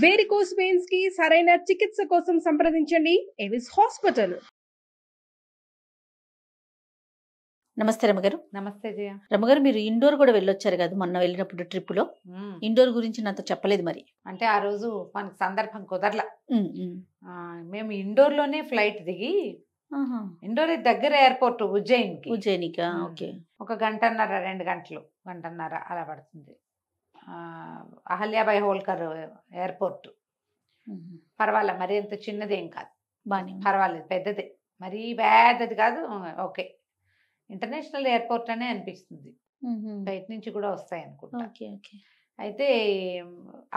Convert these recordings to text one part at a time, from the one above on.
Varicose veins కి సరైన చికిత్స కోసం సంప్రదించండి ఎవిస్ హాస్పిటల్. నమస్తే రమగారు. నమస్తే జయ. రమగారు, మీరు ఇండోర్ కూడా వెళ్ళొచ్చారు కదా మొన్న వెళ్ళినప్పుడు ట్రిప్పులో. ఇండోర్ గురించి నాతో చెప్పలేదు మరి. అంటే ఆ రోజు మనకు సందర్భం కుదరలా. మేము ఇండోర్ లోనే ఫ్లైట్ దిగి ఇండోర్ దగ్గర ఎయిర్పోర్ట్ ఉజ్జయినికా. ఓకే. 1 గంటన్నర 2 గంటన్నర అలా పడుతుంది. అహల్యాబాయ్ హోల్కర్ ఎయిర్పోర్ట్. పర్వాలేదు, మరి అంత చిన్నదేం కాదు, బాగా పర్వాలేదు, పెద్దదే, మరీ పెద్దది కాదు. ఓకే, ఇంటర్నేషనల్ ఎయిర్పోర్ట్ అనే అనిపిస్తుంది. బయట నుంచి కూడా వస్తాయి అనుకుంటా. అయితే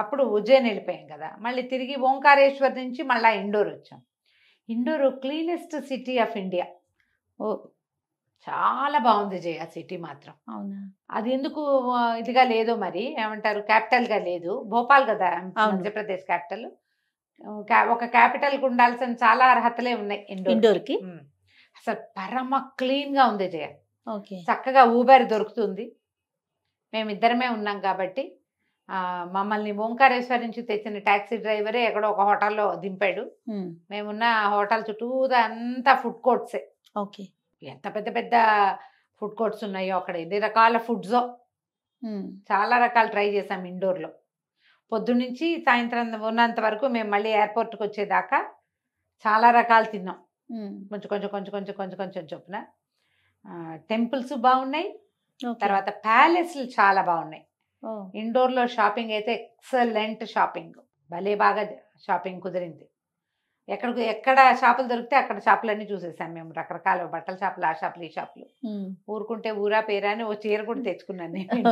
అప్పుడు ఉజ్జయిని వెళ్ళిపోయాం కదా, మళ్ళీ తిరిగి ఓంకారేశ్వర్ నుంచి మళ్ళీ ఇండోర్ వచ్చాం. Indore cleanest city of India. చాలా బాగుంది జయ, సిటీ మాత్రం. అవునా? అది ఎందుకు ఇదిగా లేదో మరి, ఏమంటారు, క్యాపిటల్ గా లేదు. భోపాల్ కదా మధ్యప్రదేశ్ క్యాపిటల్. ఒక క్యాపిటల్ కు ఉండాల్సిన చాలా అర్హతలే ఉన్నాయి ఇండోర్ కి. అసలు పరమ క్లీన్ గా ఉంది జయ. ఓకే. చక్కగా ఊబర్ దొరుకుతుంది. మేమిద్దరమే ఉన్నాం కాబట్టి మమ్మల్ని ఓంకారేశ్వర్ నుంచి తెచ్చిన టాక్సీ డ్రైవరే ఎక్కడో ఒక హోటల్లో దింపాడు. మేమున్న హోటల్ చుట్టూదా అంతా ఫుడ్ కోర్ట్సే. ఓకే. ఎంత పెద్ద పెద్ద ఫుడ్ కోర్ట్స్ ఉన్నాయో అక్కడ, ఎన్ని రకాల ఫుడ్సో. చాలా రకాలు ట్రై చేసాం ఇండోర్లో. పొద్దున్నుంచి సాయంత్రం ఉన్నంత వరకు మేము మళ్ళీ ఎయిర్పోర్ట్కి వచ్చేదాకా చాలా రకాలు తిన్నాం. కొంచెం కొంచెం కొంచెం కొంచెం కొంచెం కొంచెం చొప్పున. టెంపుల్స్ బాగున్నాయి, తర్వాత ప్యాలెస్లు చాలా బాగున్నాయి. ఇండోర్లో షాపింగ్ అయితే ఎక్సలెంట్ షాపింగ్, భలే బాగా షాపింగ్ కుదిరింది. ఎక్కడ షాపులు దొరికితే అక్కడ షాపులన్నీ చూసేసాం మేము. రకరకాల బట్టల షాపులు, ఆ షాపులు, ఈ షాపులు. ఊరుకుంటే ఊరా పేరా అని ఓ చీర కూడా తెచ్చుకున్నాను నేను.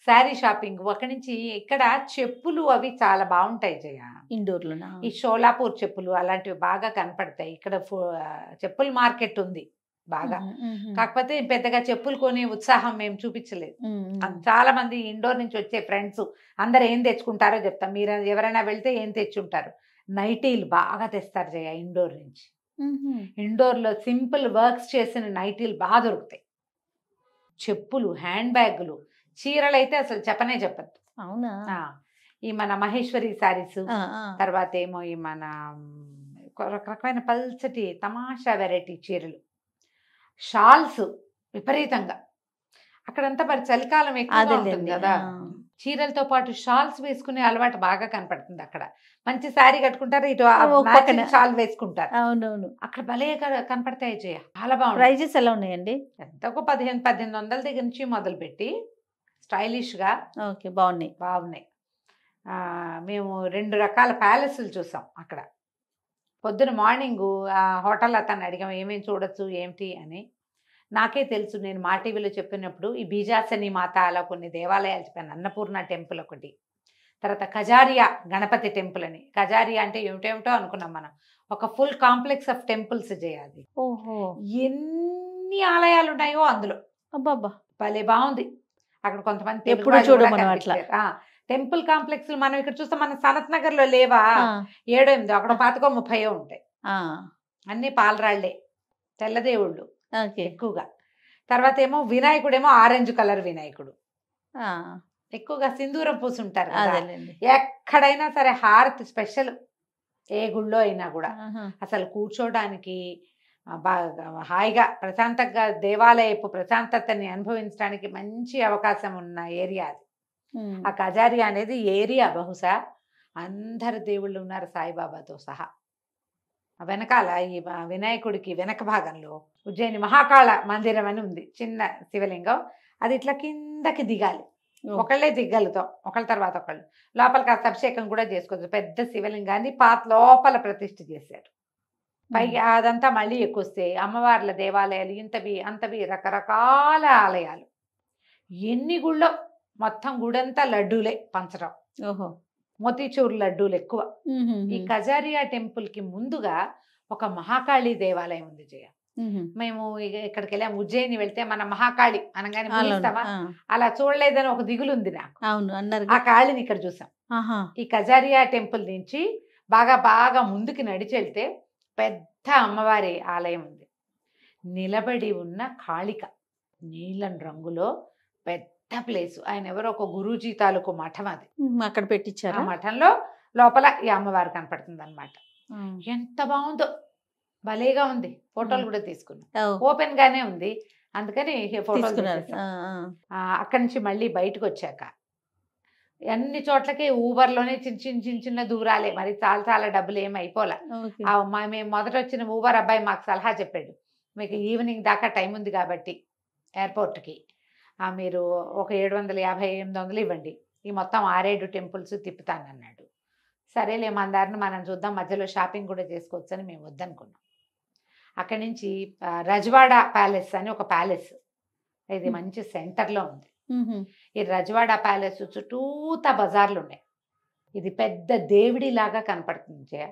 శారీ షాపింగ్ అక్కడి నుంచి. ఇక్కడ చెప్పులు అవి చాలా బాగుంటాయి జయ ఇండోర్లో. ఈ షోలాపూర్ చెప్పులు అలాంటివి బాగా కనపడతాయి. ఇక్కడ చెప్పుల మార్కెట్ ఉంది బాగా. కాకపోతే పెద్దగా చెప్పులు కొనే ఉత్సాహం మేము చూపించలేదు. చాలా మంది ఇండోర్ నుంచి వచ్చే ఫ్రెండ్స్ అందరు ఏం తెచ్చుకుంటారో చెప్తాం. మీరు ఎవరైనా వెళ్తే ఏం తెచ్చుంటారు? నైటీలు బాగా తెస్తారు జయ ఇండోర్ నుంచి. ఇండోర్లో సింపుల్ వర్క్స్ చేసిన నైటీలు బాగా దొరుకుతాయి. చెప్పులు, హ్యాండ్ బ్యాగులు, చీరలు అయితే అసలు చెప్పనే చెప్పద్దు. అవునా? ఈ మన మహేశ్వరి శారీస్, తర్వాత ఏమో ఈ మన రకరకమైన పల్చటి తమాషా వెరైటీ చీరలు, షాల్స్ విపరీతంగా. అక్కడంతా మరి చలికాలం ఎక్కువగా ఉంటుంది కదా, చీరలతో పాటు షాల్స్ వేసుకునే అలవాటు బాగా కనపడుతుంది. అక్కడ మంచి శారీ కట్టుకుంటారు, ఇటు షాల్ వేసుకుంటారు. అవునవును, అక్కడ భలే కనపడతాయి జయ, చాలా బాగుంది. ప్రైజెస్ ఎలా ఉన్నాయండి? ఎంత ఒక 1500-1800 దగ్గర నుంచి మొదలుపెట్టి స్టైలిష్ గా బాగున్నాయి. మేము 2 రకాల ప్యాలెస్లు చూసాం అక్కడ. పొద్దున మార్నింగు ఆ హోటల్ అతను అడిగాం ఏమేమి చూడొచ్చు ఏమిటి అని. నాకే తెలుసు, నేను మా టీవీలో చెప్పినప్పుడు ఈ బీజాసని మాత అలా కొన్ని దేవాలయాలు చెప్పాను. అన్నపూర్ణ టెంపుల్ ఒకటి, తర్వాత కజారియా గణపతి టెంపుల్ అని. కజారియా అంటే ఏమిటేమిటో అనుకున్నాం మనం, ఒక ఫుల్ కాంప్లెక్స్ ఆఫ్ టెంపుల్స్ చేయాలి. ఎన్ని ఆలయాలు ఉన్నాయో అందులో. అబ్బాబ్బా, భలే బాగుంది. అక్కడ కొంతమంది ఎప్పుడు చూడమని అట్లా టెంపుల్ కాంప్లెక్స్ మనం ఇక్కడ చూస్తే మన సనత్ నగర్ లో లేవా 7-8, అక్కడ 25-30 ఉంటాయి. అన్ని పాలరాళ్లే, తెల్లదేవుళ్ళు ఎక్కువగా. తర్వాత ఏమో వినాయకుడు ఏమో ఆరెంజ్ కలర్ వినాయకుడు, ఎక్కువగా సింధూరం పూసుంటారు. ఎక్కడైనా సరే హారతి స్పెషల్, ఏ గుళ్ళో అయినా కూడా. అసలు కూర్చోడానికి బాగా హాయిగా ప్రశాంతంగా దేవాలయపు ప్రశాంతతని అనుభవించడానికి మంచి అవకాశం ఉన్న ఏరియా అది. ఆ కజారియా అనేది ఏరియా బహుశా అందరు దేవుళ్ళు ఉన్నారు సాయిబాబాతో సహా. వెనకాల ఈ వినాయకుడికి వెనక భాగంలో ఉజ్జయిని మహాకాళ మందిరం అని ఉంది, చిన్న శివలింగం. అది ఇట్లా కిందకి దిగాలి, ఒకళ్ళే దిగ్గలుతాం, ఒకళ్ళ తర్వాత ఒకళ్ళు. లోపలికి అభిషేకం కూడా చేసుకోవచ్చు. పెద్ద శివలింగాన్ని లోపల ప్రతిష్ఠ చేశారు. పైకి అదంతా మళ్ళీ ఎక్కువస్తే అమ్మవార్ల దేవాలయాలు ఇంతవి అంతవి, రకరకాల ఆలయాలు. ఎన్ని గుళ్ళో, మొత్తం గుడంతా లడ్డూలే పంచడం. మోతీచూర్ లడ్డూలు ఎక్కువ. ఈ కజారియా టెంపుల్ కి ముందుగా ఒక మహాకాళి దేవాలయం ఉంది జయ. మేము ఇక్కడికి వెళ్ళాము, ఉజ్జయిని వెళ్తే మన మహాకాళి అనగానే ముగిస్తామా, అలా చూడలేదని ఒక దిగులు ఉంది నాకు. ఆ కాళిని ఇక్కడ చూసాం. ఈ కజారియా టెంపుల్ నుంచి బాగా బాగా ముందుకి నడిచి వెళ్తే పెద్ద అమ్మవారి ఆలయం ఉంది. నిలబడి ఉన్న కాళిక నీలం రంగులో పెద్ద పెద్ద ప్లేస్. ఆయన ఎవరో ఒక గురూజీ తాలూకు మఠం అది. అక్కడ ఆ పెట్టించారా? మఠంలో లోపల ఈ అమ్మవారు కనపడుతుంది అనమాట. ఉమ్. ఎంత బాగుందో, భలేగా ఉంది. ఫోటోలు కూడా తీసుకున్నాం. ఓ, ఓపెన్ గానే ఉంది, అందుకని ఫోటోలు తీసుకున్నారు. తీసేసాం. అక్కడి నుంచి మళ్ళీ బయటకు వచ్చాక అన్ని చోట్లకి ఊబర్లోనే చిన్న దూరాలే, మరి చాలా చాలా డబ్బులు ఏమి అయిపోలే. ఓకే. మేము మొదట వచ్చిన ఊబర్ అబ్బాయి మాకు సలహా చెప్పాడు, మీకు ఈవినింగ్ దాకా టైం ఉంది కాబట్టి ఎయిర్పోర్ట్కి మీరు ఒక 750-800 ఇవ్వండి, ఈ మొత్తం 6-7 టెంపుల్స్ తిప్పుతానన్నాడు. సరేలే, మన దారిని మనం చూద్దాం, మధ్యలో షాపింగ్ కూడా చేసుకోవచ్చు అని మేము వద్దనుకున్నాం. అక్కడి నుంచి రజవాడ ప్యాలెస్ అని ఒక ప్యాలెస్, ఇది మంచి సెంటర్లో ఉంది. ఈ రజవాడ ప్యాలెస్ చుట్టూత బజార్లు ఉన్నాయి. ఇది పెద్ద దేవుడిలాగా కనపడుతుంది జయ.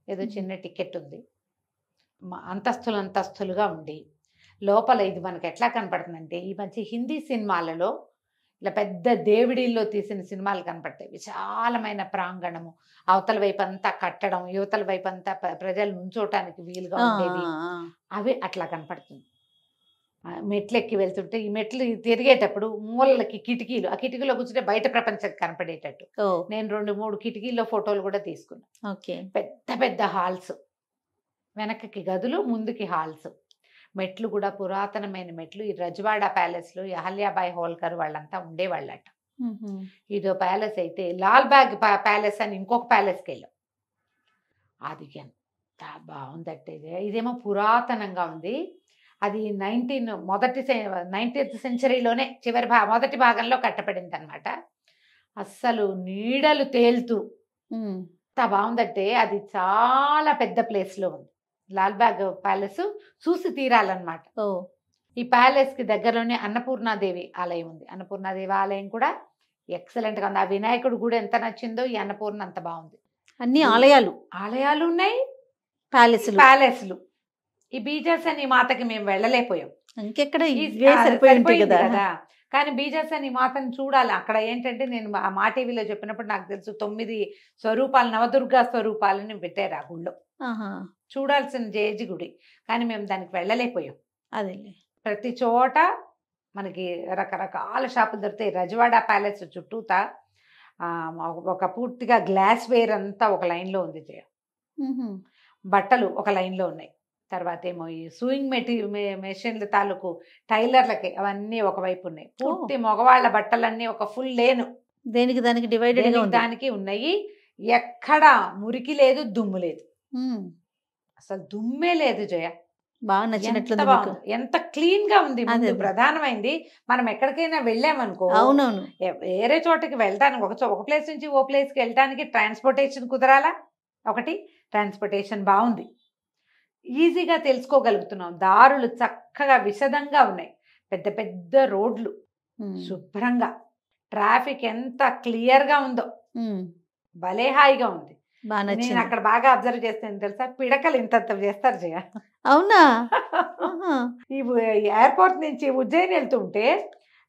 ఏదో చిన్న టికెట్ ఉంది, అంతస్తులుగా ఉండి లోపల ఇది మనకు ఎట్లా కనపడుతుందంటే, ఈ మధ్య హిందీ సినిమాలలో ఇలా పెద్ద దేవుడిల్లో తీసిన సినిమాలు కనపడతాయి. విశాలమైన ప్రాంగణము, అవతల వైపు అంతా కట్టడం, యువతల వైపు అంతా ప్రజలు నుంచోటానికి వీలుగా ఉండేది, అవి అట్లా కనపడుతుంది. మెట్లు ఎక్కి వెళ్తుంటే ఈ మెట్లు తిరిగేటప్పుడు మూలలకి కిటికీలు, ఆ కిటికీలో కూర్చుంటే బయట ప్రపంచం కనపడేటట్టు నేను 2-3 కిటికీల్లో ఫోటోలు కూడా తీసుకున్నాను. పెద్ద పెద్ద హాల్స్, వెనక్కి గదులు, ముందుకి హాల్స్, మెట్లు కూడా పురాతనమైన మెట్లు. ఈ రజవాడ ప్యాలెస్లో అహల్యాబాయి హోల్కర్ వాళ్ళంతా ఉండేవాళ్ళట. ఇదో ప్యాలెస్ అయితే లాల్బాగ్ ప్యాలెస్ అని ఇంకొక ప్యాలెస్కి వెళ్ళాం. అది ఎంత బాగుందంటే, ఇదేమో పురాతనంగా ఉంది. అది 19th సెంచరీలోనే మొదటి భాగంలో కట్టబడింది అనమాట. అస్సలు నీడలు తేలుతూ ఎంత బాగుందంటే, అది చాలా పెద్ద ప్లేస్లో ఉంది. లాల్బాగ్ ప్యాలెస్ చూసి తీరాలన్నమాట. ఈ ప్యాలెస్కి దగ్గరలోనే అన్నపూర్ణాదేవి ఆలయం ఉంది. అన్నపూర్ణాదేవి ఆలయం కూడా ఎక్సలెంట్గా ఉంది. ఆ వినాయకుడు కూడా ఎంత నచ్చిందో, ఈ అన్నపూర్ణ అంత బాగుంది. అన్ని ఆలయాలు ఉన్నాయి, ప్యాలెస్లు. ఈ బీజాసని మాతకి మేము వెళ్ళలేకపోయాం, ఇంకెక్కడ సరిపోయింది కదా. కానీ బీజాసని మాతను చూడాలి. అక్కడ ఏంటంటే, నేను మా టీవీలో చెప్పినప్పుడు నాకు తెలుసు 9 స్వరూపాలు, నవదుర్గా స్వరూపాలని పెట్టారు ఆ గుళ్ళో. చూడాల్సిన జేజి గుడి, కానీ మేము దానికి వెళ్ళలేకపోయాం. అదే ప్రతి చోట మనకి రకరకాల షాపులు దొరుకుతాయి. రజవాడ ప్యాలెస్ చుట్టూత ఒక పూర్తిగా గ్లాస్ వేర్ అంతా ఒక లైన్లో ఉంది జయ. బట్టలు ఒక లైన్లో ఉన్నాయి. తర్వాత ఏమో ఈ సూయింగ్ మెషిన్ల తాలూకు టైలర్లకి అవన్నీ ఒకవైపు ఉన్నాయి. పూర్తి మగవాళ్ళ బట్టలన్నీ ఒక ఫుల్ లేను, దేనికి దానికి డివైడెడ్ దానికి ఉన్నాయి. ఎక్కడ మురికి లేదు, దుమ్ము లేదు, అసలు దుమ్మే లేదు జయ. బాగా నచ్చినట్లు, ఎంత క్లీన్ గా ఉంది. ప్రధానమైంది, మనం ఎక్కడికైనా వెళ్ళామనుకో, అవునవును, వేరే చోటకి వెళ్ళడానికి ఒక ప్లేస్ నుంచి ఓ ప్లేస్కి వెళ్ళడానికి ట్రాన్స్పోర్టేషన్ కుదరాలా. ఒకటి ట్రాన్స్పోర్టేషన్ బాగుంది, ఈజీగా తెలుసుకోగలుగుతున్నాం. దారులు చక్కగా విశదంగా ఉన్నాయి, పెద్ద పెద్ద రోడ్లు, శుభ్రంగా, ట్రాఫిక్ ఎంత క్లియర్ గా ఉందో, భలే హాయిగా ఉంది. నేను అక్కడ బాగా అబ్జర్వ్ చేస్తాను తెలుసా, పిడకలు ఇంత చేస్తారు జయ. అవునా? ఈ ఎయిర్పోర్ట్ నుంచి ఉజ్జయిని వెళ్తుంటే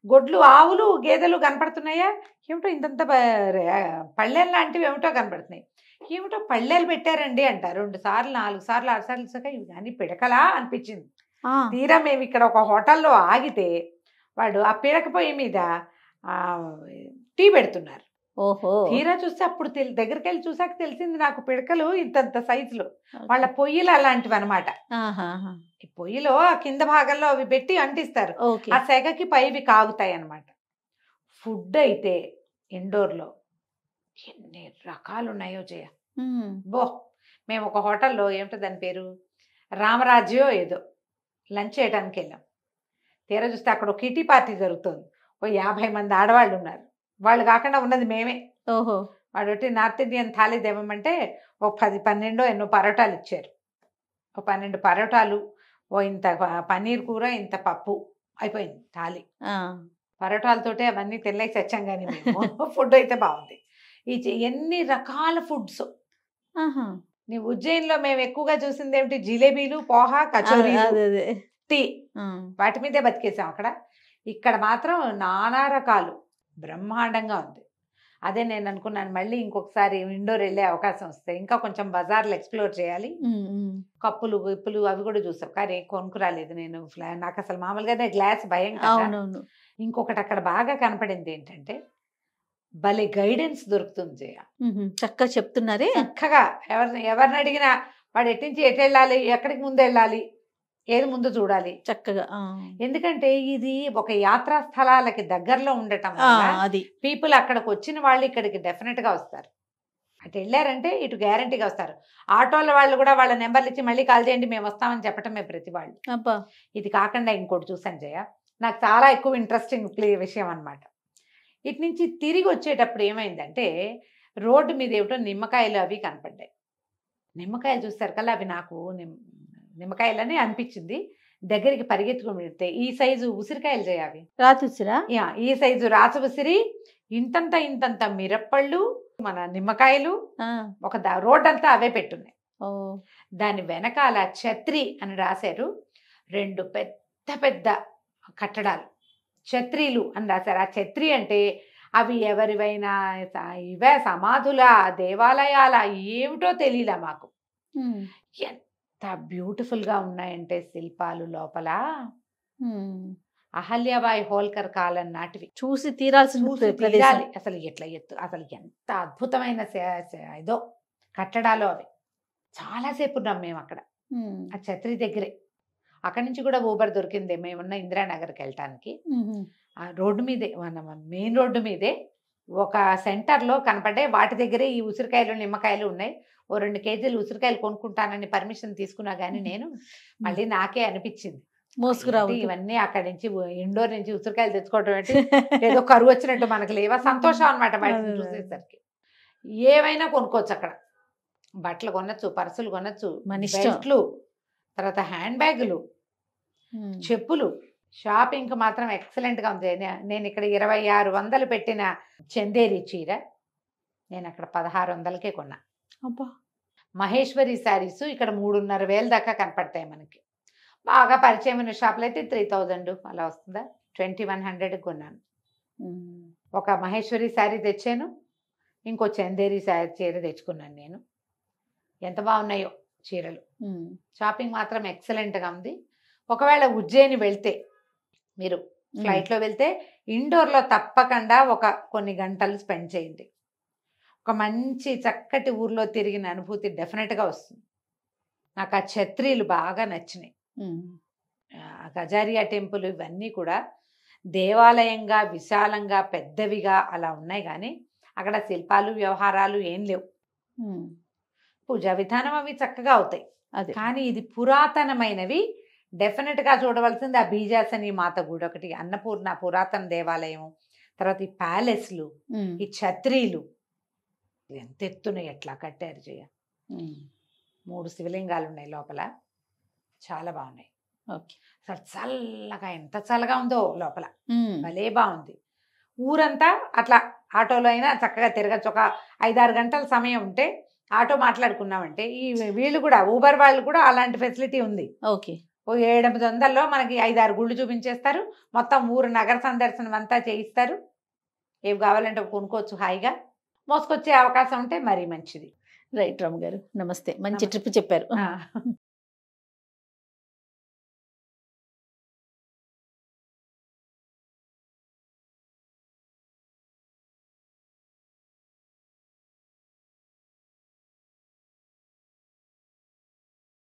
గొడ్లు, ఆవులు, గేదెలు కనపడుతున్నాయా, ఏమిటో ఇంతంత పళ్ళెలు లాంటివి ఏమిటో కనపడుతున్నాయి. ఏమిటో పళ్ళెలు పెట్టారండి అంట. 2 సార్లు 4 సార్లు 6 సార్లు ఇవి కానీ పిడకలా అనిపించింది. తీరా మేము ఇక్కడ ఒక హోటల్లో ఆగితే వాడు ఆ పిడక పొయ్యి మీద టీ పెడుతున్నారు. ఓహో, తీరా చూస్తే అప్పుడు దగ్గరికి వెళ్ళి చూసాక తెలిసింది నాకు, పిడకలు ఇంతంత సైజులో, వాళ్ళ పొయ్యిలు అలాంటివి అనమాట. ఈ పొయ్యిలో కింద భాగంలో అవి పెట్టి అంటిస్తారు, ఆ సెగకి పైవి కాగుతాయి అనమాట. ఫుడ్ అయితే ఇండోర్లో ఎన్ని రకాలు ఉన్నాయో జయ. మేము ఒక హోటల్లో, ఏమిటో దాని పేరు, రామరాజ్యో ఏదో, లంచ్ చేయడానికి వెళ్ళాం. తీరా చూస్తే అక్కడ ఒక కిటీ పార్టీ జరుగుతుంది. ఓ 50 మంది ఆడవాళ్ళు ఉన్నారు. వాళ్ళు కాకుండా ఉన్నది మేమే. ఓహో. వాడు నార్త్ ఇండియన్ థాలీ దేవమంటే ఓ 10-12 ఎన్నో పరోటాలు ఇచ్చారు. ఓ 12 పరోటాలు, ఓ ఇంత పన్నీర్ కూర, ఇంత పప్పు, అయిపోయింది థాలీ. పరోటాలతోటే అవన్నీ తినలేక చచ్చాం. కానీ మేము ఫుడ్ అయితే బాగుంది. ఎన్ని రకాల ఫుడ్స్. నీ ఉజ్జయిన్లో మేము ఎక్కువగా చూసింది ఏమిటి, జిలేబీలు, పోహా, కచోరీ, టీ, వాటి మీదే బతికేసాం అక్కడ. ఇక్కడ మాత్రం నానా రకాలు, బ్రహ్మాండంగా ఉంది. అదే నేను అనుకున్నాను మళ్ళీ ఇంకొకసారి ఇండోర్ వెళ్ళే అవకాశం వస్తే ఇంకా కొంచెం బజార్లు ఎక్స్ప్లోర్ చేయాలి. కప్పులు విప్పులు అవి కూడా చూసాం కానీ కొనుక్కురాలేదు నేను. నాకు అసలు మామూలుగానే గ్లాస్ భయం కదా. అవునవును. ఇంకొకటి అక్కడ బాగా కనపడింది ఏంటంటే భలే గైడెన్స్ దొరుకుతుంది జయ. చక్కగా చెప్తున్నారే. చక్కగా ఎవరిని అడిగినా వాడు ఎట్టించి ఎటు వెళ్ళాలి, ఎక్కడికి ముందు వెళ్ళాలి, ఏది ముందు చూడాలి చక్కగా. ఎందుకంటే ఇది ఒక యాత్రా స్థలాలకి దగ్గరలో ఉండటం వల్ల అది పీపుల్ అక్కడికి వచ్చిన వాళ్ళు ఇక్కడికి డెఫినెట్ గా వస్తారు. అటు వెళ్ళారంటే ఇటు గ్యారంటీగా వస్తారు. ఆటోల వాళ్ళు కూడా వాళ్ళ నెంబర్లు ఇచ్చి మళ్ళీ కాల్ చేయండి మేము వస్తామని చెప్పటమే ప్రతి వాళ్ళు. అబ్బా. ఇది కాకుండా ఇంకోటి చూసాను జయ, నాకు చాలా ఎక్కువ ఇంట్రెస్టింగ్ విషయం అనమాట. ఇటు నుంచి తిరిగి వచ్చేటప్పుడు ఏమైందంటే రోడ్డు మీద ఏమిటో నిమ్మకాయలు అవి కనపడ్డాయి. నిమ్మకాయలు చూస్తారు కల్లా అవి నాకు నిమ్మకాయలని అనిపించింది. దగ్గరికి పరిగెత్తుకుని వెళ్తే ఈ సైజు ఉసిరికాయలు జయ అవి. రాతుసిరా? ఈ సైజు రాస ఉసిరి, ఇంతంత మిరప్పళ్ళు, మన నిమ్మకాయలు, ఒక రోడ్ అంతా అవే పెట్టున్నాయి. దాని వెనకాల ఛత్రి అని రాశారు. 2 పెద్ద కట్టడాలు ఛత్రీలు అని రాశారు. ఆ ఛత్రి అంటే అవి ఎవరివైనా ఇవే సమాధుల, దేవాలయాల, ఏమిటో తెలియలా మాకు. ఎంత బ్యూటిఫుల్ గా ఉన్నాయంటే శిల్పాలు లోపల. అహల్యాబాయి హోల్కర్ కాలం నాటివి. చూసి తీరాల్సింది. అసలు ఎట్లా ఎత్తు, అసలు ఎంత అద్భుతమైన ఏదో కట్టడాలు అవి. చాలాసేపు ఉన్నాం మేము అక్కడ ఆ ఛత్రి దగ్గరే. అక్కడి నుంచి కూడా ఊబర్ దొరికింది మేమున్న ఇందిరానగర్కి వెళ్ళటానికి. ఆ రోడ్డు మీదే, మన మెయిన్ రోడ్డు మీదే ఒక సెంటర్లో కనపడ్డాయి. వాటి దగ్గరే ఈ ఉసిరికాయలు నిమ్మకాయలు ఉన్నాయి. ఓ 2 కేజీలు ఉసిరికాయలు కొనుక్కుంటానని పర్మిషన్ తీసుకున్నా కానీ నేను మళ్ళీ నాకే అనిపించింది మోసుకురావు ఇవన్నీ అక్కడి నుంచి ఇండోర్ నుంచి ఉసిరికాయలు తెచ్చుకోవడం అంటే ఏదో కరువు వచ్చినట్టు మనకు లేవా సంతోషం అనమాట. బయట చూసేసరికి ఏవైనా కొనుక్కోవచ్చు అక్కడ. బట్టలు కొనొచ్చు, పర్సులు కొనొచ్చు, బెల్ట్లు, తర్వాత హ్యాండ్ బ్యాగులు, చెప్పులు. షాపింగ్ మాత్రం ఎక్సలెంట్గా ఉంది. నేను ఇక్కడ 2600 పెట్టిన చందేరి చీర నేను అక్కడ 1600కే కొన్నా. మహేశ్వరి శారీస్ ఇక్కడ 3500 దాకా కనపడతాయి మనకి. బాగా పరిచయమైన షాపులు అయితే 3000 అలా వస్తుందా. 2100 కొన్నాను. ఒక మహేశ్వరి శారీ తెచ్చాను, ఇంకో చందేరి చీర తెచ్చుకున్నాను నేను. ఎంత బాగున్నాయో చీరలు. షాపింగ్ మాత్రం ఎక్సలెంట్గా ఉంది. ఒకవేళ ఉజ్జయిని వెళ్తే, మీరు ఫ్లైట్లో వెళ్తే ఇండోర్లో తప్పకుండా కొన్ని గంటలు స్పెండ్ చేయండి. ఒక మంచి చక్కటి ఊర్లో తిరిగిన అనుభూతి డెఫినెట్గా వస్తుంది. నాకు ఆ ఛత్రీలు బాగా నచ్చినాయి. గజారియా టెంపుల్ ఇవన్నీ కూడా దేవాలయంగా విశాలంగా పెద్దవిగా అలా ఉన్నాయి కానీ అక్కడ శిల్పాలు వ్యవహారాలు ఏం లేవు. పూజా విధానం అవి చక్కగా అవుతాయి. కానీ ఇది పురాతనమైనవి. డెఫినెట్గా చూడవలసింది ఆ బీజాసని మాత గుడి ఒకటి, అన్నపూర్ణ పురాతన దేవాలయం, తర్వాత ఈ ప్యాలెస్లు, ఈ ఛత్రీలు ఎంత ఎత్తున్నాయి, ఎట్లా కట్టారు చేయ. 3 శివలింగాలు ఉన్నాయి లోపల, చాలా బాగున్నాయి. అసలు చల్లగా, ఎంత చల్లగా ఉందో లోపల, భలే బాగుంది. ఊరంతా అట్లా ఆటోలో అయినా చక్కగా తిరగచ్చు. ఒక 5-6 గంటల సమయం ఉంటే ఆటో మాట్లాడుకున్నామంటే, ఈ వీళ్ళు కూడా ఊబర్ వాళ్ళు కూడా అలాంటి ఫెసిలిటీ ఉంది. ఓకే. ఓ 700-800లో మనకి 5-6 గుళ్ళు చూపించేస్తారు. మొత్తం ఊరు నగర సందర్శనం అంతా చేయిస్తారు. ఏవి కావాలంటే కొనుక్కోవచ్చు హాయిగా. మోసుకొచ్చే అవకాశం ఉంటే మరీ మంచిది. రైట్ రామ్ గారు, నమస్తే. మంచి ట్రిప్ చెప్పారు.